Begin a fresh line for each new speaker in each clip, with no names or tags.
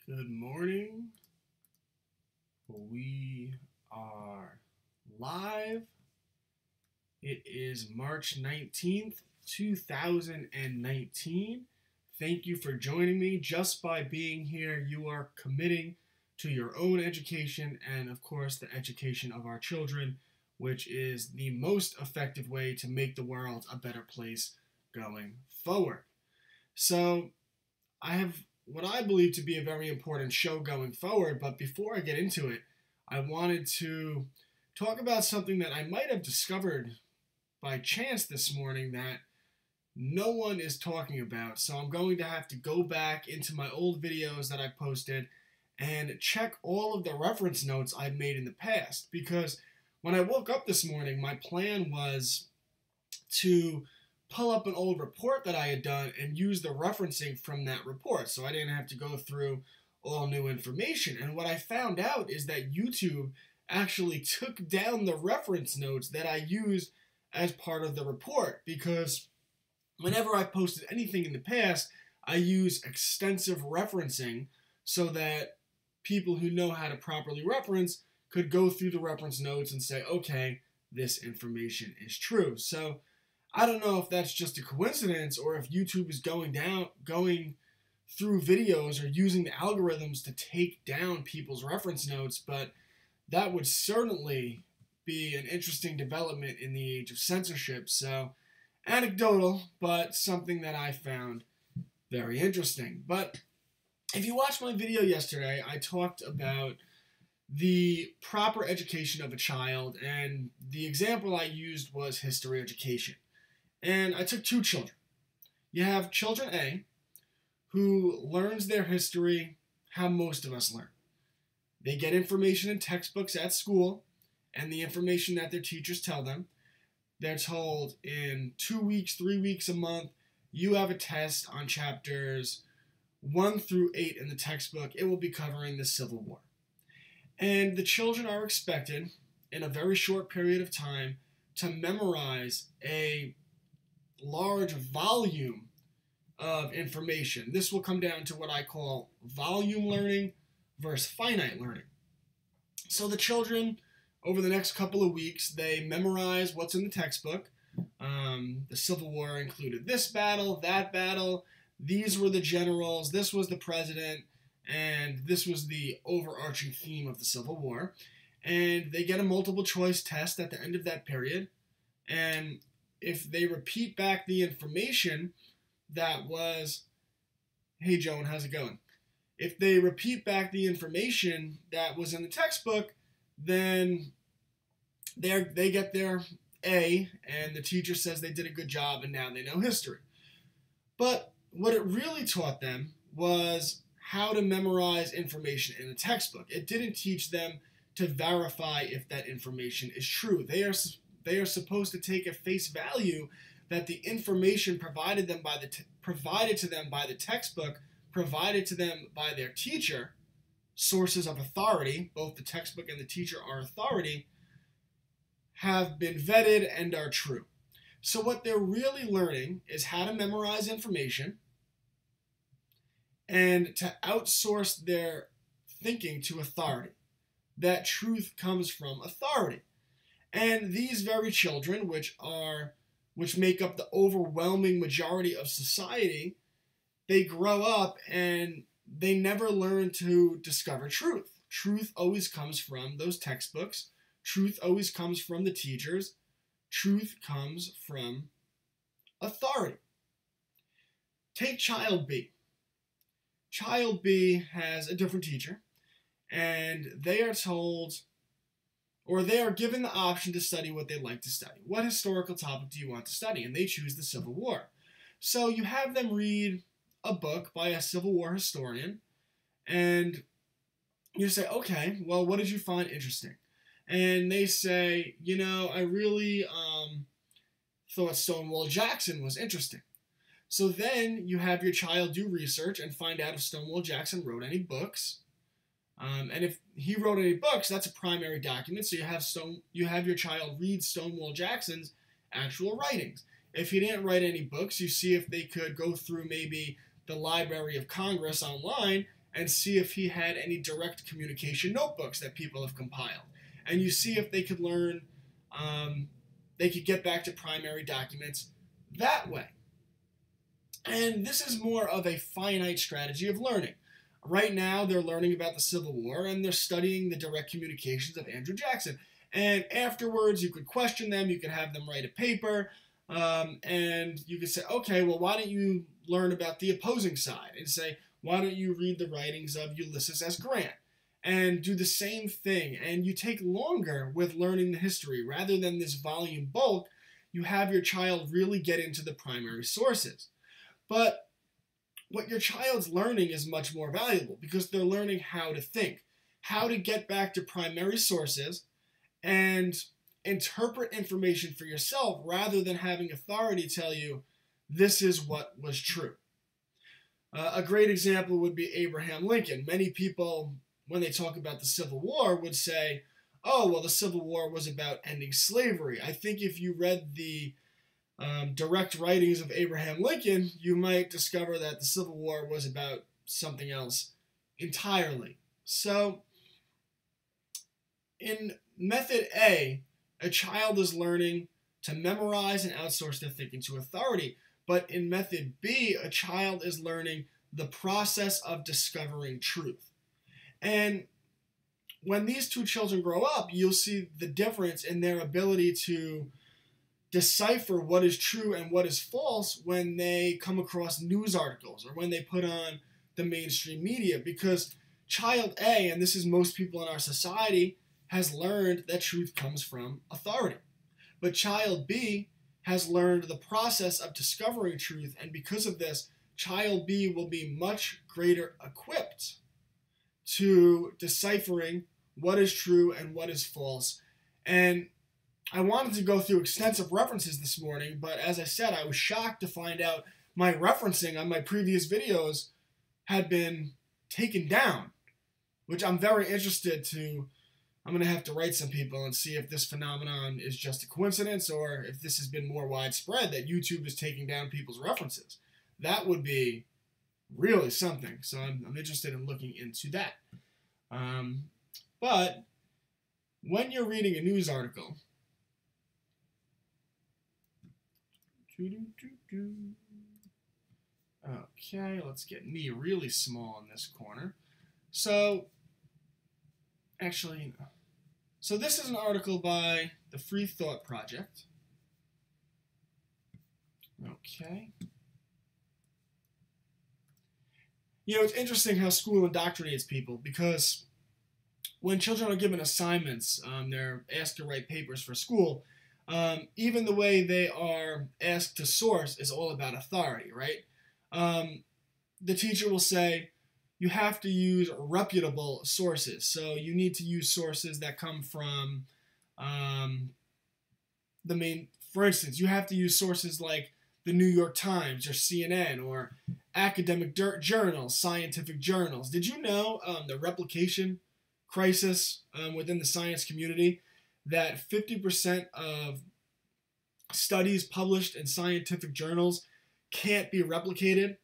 Good morning. We are live. It is March 19th, 2019. Thank you for joining me. Just by being here, you are committing to your own education and, of course, the education of our children, which is the most effective way to make the world a better place going forward. So, I have what I believe to be a very important show going forward, but before I get into it, I wanted to talk about something that I might have discovered by chance this morning that no one is talking about. So I'm going to have to go back into my old videos that I posted and check all of the reference notes I've made in the past, because when I woke up this morning, my plan was to pull up an old report that I had done and use the referencing from that report so I didn't have to go through all new information. And what I found out is that YouTube actually took down the reference notes that I used as part of the report, because whenever I posted anything in the past, I use extensive referencing so that people who know how to properly reference could go through the reference notes and say, okay, this information is true. So I don't know if that's just a coincidence or if YouTube is going through videos or using the algorithms to take down people's reference notes, but that would certainly be an interesting development in the age of censorship. So anecdotal, but something that I found very interesting. But if you watched my video yesterday, I talked about the proper education of a child, and the example I used was history education. And I took two children. You have children A, who learns their history how most of us learn. They get information in textbooks at school and the information that their teachers tell them. They're told in 2 weeks, 3 weeks, a month, you have a test on chapters 1 through 8 in the textbook. It will be covering the Civil War. And the children are expected, in a very short period of time, to memorize a large volume of information. This will come down to what I call volume learning versus finite learning. So the children, over the next couple of weeks, they memorize what's in the textbook. The Civil War included this battle, that battle, these were the generals, this was the president, and this was the overarching theme of the Civil War. And they get a multiple choice test at the end of that period, and if they repeat back the information that was, hey Joan, how's it going? If they repeat back the information that was in the textbook, then they get their A, and the teacher says they did a good job and now they know history. But what it really taught them was how to memorize information in a textbook. It didn't teach them to verify if that information is true. They are supposed to take at face value that the information provided to them by the textbook, provided to them by their teacher, sources of authority, both the textbook and the teacher are authority, have been vetted and are true. So what they're really learning is how to memorize information and to outsource their thinking to authority. That truth comes from authority. And these very children, which make up the overwhelming majority of society, they grow up and they never learn to discover truth. Truth always comes from those textbooks. Truth always comes from the teachers. Truth comes from authority. Take Child B. Child B has a different teacher, and they are told, or they are given the option to study what they like to study. What historical topic do you want to study? And they choose the Civil War. So you have them read a book by a Civil War historian, and you say, okay, well, what did you find interesting? And they say, I really thought Stonewall Jackson was interesting. So then you have your child do research and find out if Stonewall Jackson wrote any books. And if he wrote any books, that's a primary document. So you have your child read Stonewall Jackson's actual writings. If he didn't write any books, you see if they could go through maybe the Library of Congress online and see if he had any direct communication notebooks that people have compiled. And you see if they could learn, they could get back to primary documents that way. And this is more of a finite strategy of learning. Right now, they're learning about the Civil War, and they're studying the direct communications of Andrew Jackson. And afterwards, you could question them, you could have them write a paper, and you could say, okay, well, why don't you learn about the opposing side? And say, why don't you read the writings of Ulysses S. Grant? And do the same thing. And you take longer with learning the history. Rather than this volume bulk, you have your child really get into the primary sources. But what your child's learning is much more valuable because they're learning how to think, how to get back to primary sources and interpret information for yourself rather than having authority tell you this is what was true. A great example would be Abraham Lincoln. Many people, when they talk about the Civil War, would say, oh, well, the Civil War was about ending slavery. I think if you read the direct writings of Abraham Lincoln, you might discover that the Civil War was about something else entirely. So, in method A child is learning to memorize and outsource their thinking to authority. But in method B, a child is learning the process of discovering truth. And when these two children grow up, you'll see the difference in their ability to decipher what is true and what is false when they come across news articles or when they put on the mainstream media. Because child A, and this is most people in our society, has learned that truth comes from authority. But child B has learned the process of discovering truth, and because of this, child B will be much greater equipped to deciphering what is true and what is false. And I wanted to go through extensive references this morning, but as I said, I was shocked to find out my referencing on my previous videos had been taken down, which I'm very interested to. I'm going to have to write some people and see if this phenomenon is just a coincidence or if this has been more widespread, that YouTube is taking down people's references. That would be really something. So I'm interested in looking into that. But when you're reading a news article, okay, let's get me really small in this corner. So, actually, so this is an article by the Free Thought Project. Okay. You know, it's interesting how school indoctrinates people, because when children are given assignments, they're asked to write papers for school, even the way they are asked to source is all about authority, right? The teacher will say, you have to use reputable sources. So you need to use sources that come from the main, for instance, you have to use sources like the New York Times or CNN or academic journals, scientific journals. Did you know the replication crisis within the science community, that 50% of studies published in scientific journals can't be replicated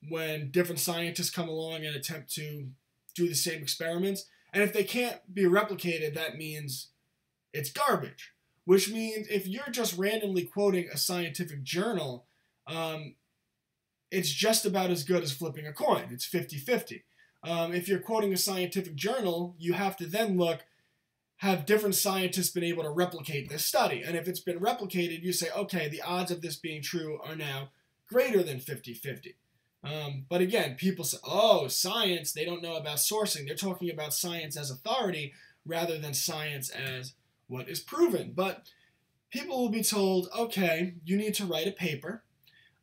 when different scientists come along and attempt to do the same experiments? And if they can't be replicated, that means it's garbage. Which means if you're just randomly quoting a scientific journal, it's just about as good as flipping a coin. It's 50-50. If you're quoting a scientific journal, you have to then look, have different scientists been able to replicate this study? And if it's been replicated, you say, okay, the odds of this being true are now greater than 50-50. But again, people say, oh, science, they don't know about sourcing. They're talking about science as authority rather than science as what is proven. But people will be told, okay, you need to write a paper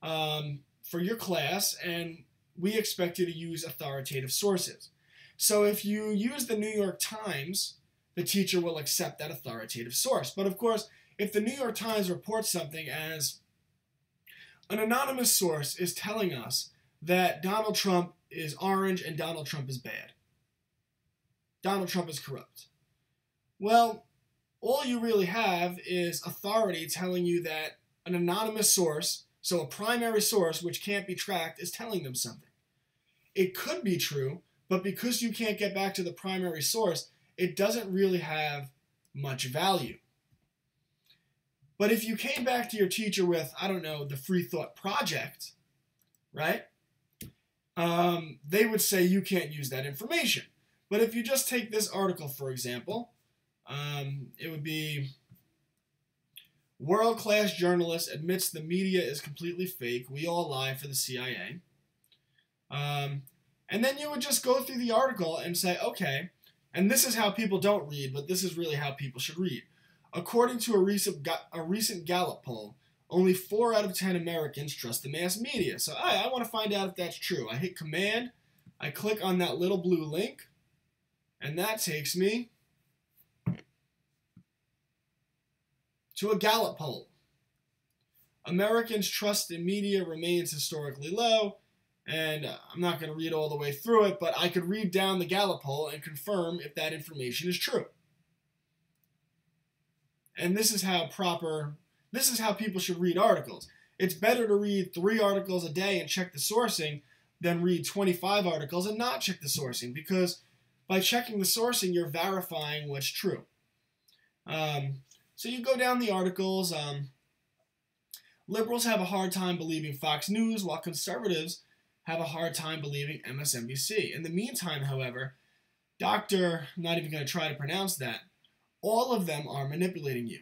for your class, and we expect you to use authoritative sources. So if you use the New York Times, the teacher will accept that authoritative source. But of course, if the New York Times reports something as an anonymous source is telling us that Donald Trump is orange and Donald Trump is bad, Donald Trump is corrupt, well, all you really have is authority telling you that an anonymous source, so a primary source which can't be tracked, is telling them something. it could be true, but because you can't get back to the primary source, it doesn't really have much value. But if you came back to your teacher with, I don't know, the Free Thought Project, right? They would say you can't use that information. But if you just take this article, for example, it would be world-class journalist admits the media is completely fake. We all lie for the CIA. And then you would just go through the article and say, okay, and this is how people don't read, but this is really how people should read. According to a recent Gallup poll, only 4 out of 10 Americans trust the mass media. So I want to find out if that's true. I hit Command, I click on that little blue link, and that takes me to a Gallup poll. Americans' trust in media remains historically low, and I'm not going to read all the way through it, but I could read down the Gallup poll and confirm if that information is true. And this is how people should read articles. It's better to read 3 articles a day and check the sourcing than read 25 articles and not check the sourcing, because by checking the sourcing, you're verifying what's true. So you go down the articles. Liberals have a hard time believing Fox News, while conservatives have a hard time believing MSNBC. In the meantime, however, I'm not even going to try to pronounce that, all of them are manipulating you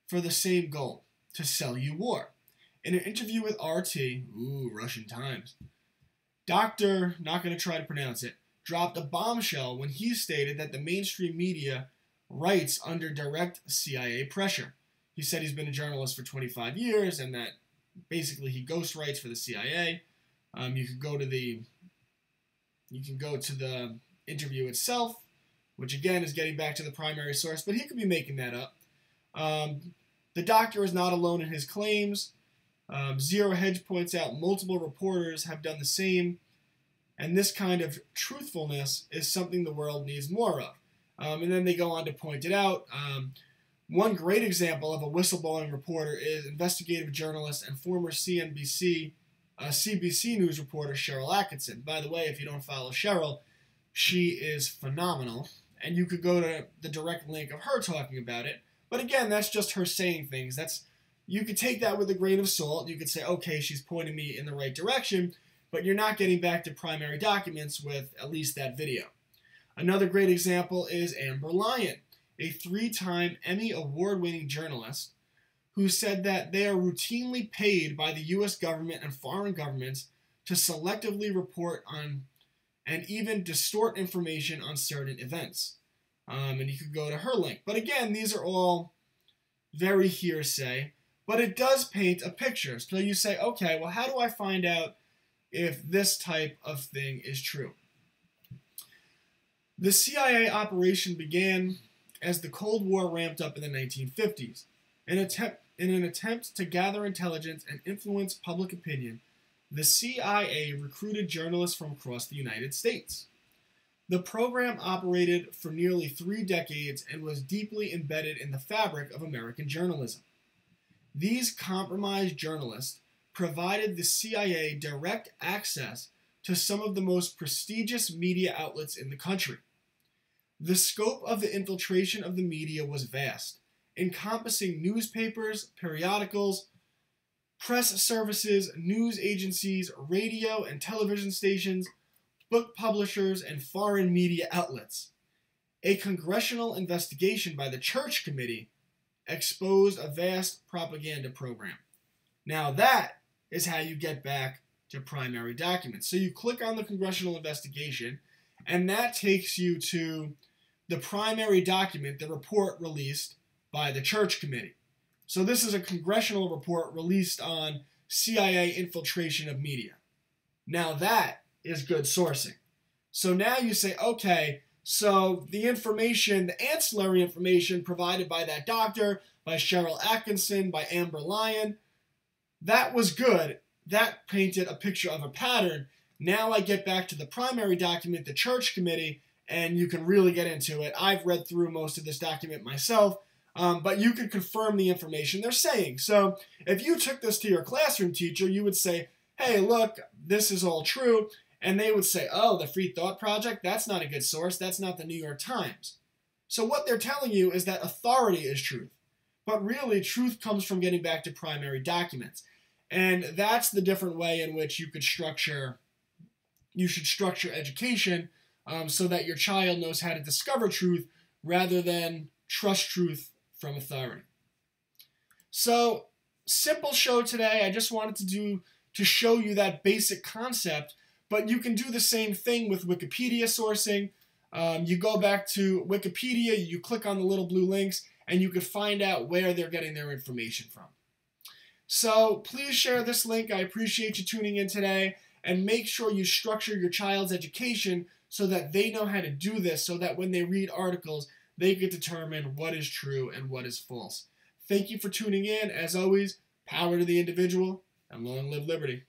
for the same goal, to sell you war. In an interview with RT, Russian Times, not going to try to pronounce it, dropped a bombshell when he stated that the mainstream media writes under direct CIA pressure. He said he's been a journalist for 25 years and that basically he ghostwrites for the CIA. You can go to the interview itself, which again is getting back to the primary source, but he could be making that up. The doctor is not alone in his claims. Zero Hedge points out multiple reporters have done the same, and this kind of truthfulness is something the world needs more of. And then they go on to point it out. One great example of a whistleblowing reporter is investigative journalist and former CBC News reporter Cheryl Atkinson. By the way, if you don't follow Cheryl, she is phenomenal, and you could go to the direct link of her talking about it. But again, that's just her saying things. You could take that with a grain of salt. You could say, okay, she's pointing me in the right direction, but you're not getting back to primary documents with at least that video. Another great example is Amber Lyon, a 3-time Emmy award-winning journalist who said that they are routinely paid by the U.S. government and foreign governments to selectively report on and even distort information on certain events. And you could go to her link. But again, these are all very hearsay, but it does paint a picture. So you say, okay, well, how do I find out if this type of thing is true? The CIA operation began as the Cold War ramped up in the 1950s. In an attempt to gather intelligence and influence public opinion, the CIA recruited journalists from across the United States. The program operated for nearly 3 decades and was deeply embedded in the fabric of American journalism. These compromised journalists provided the CIA direct access to some of the most prestigious media outlets in the country. The scope of the infiltration of the media was vast, encompassing newspapers, periodicals, press services, news agencies, radio and television stations, book publishers, and foreign media outlets. A congressional investigation by the Church Committee exposed a vast propaganda program. Now that is how you get back to primary documents. So you click on the congressional investigation, and that takes you to the primary document, the report released by the Church Committee. So this is a congressional report released on CIA infiltration of media. Now that is good sourcing. So now you say, okay, so the information, the ancillary information provided by that doctor, by Cheryl Atkinson, by Amber Lyon, that was good. That painted a picture of a pattern. Now I get back to the primary document, the Church Committee, and you can really get into it. I've read through most of this document myself, but you can confirm the information they're saying. So if you took this to your classroom teacher, you would say, hey, look, this is all true, And they would say, oh, the Free Thought Project, that's not a good source. That's not the New York Times. So what they're telling you is that authority is truth. But really, truth comes from getting back to primary documents. And that's the different way in which you should structure education so that your child knows how to discover truth rather than trust truth from authority. So, simple show today. I just wanted to show you that basic concept, but you can do the same thing with Wikipedia sourcing. You go back to Wikipedia, you click on the little blue links, and you can find out where they're getting their information from. So please share this link. I appreciate you tuning in today, and make sure you structure your child's education so that they know how to do this, so that when they read articles, they can determine what is true and what is false. Thank you for tuning in. As always, power to the individual, and long live liberty.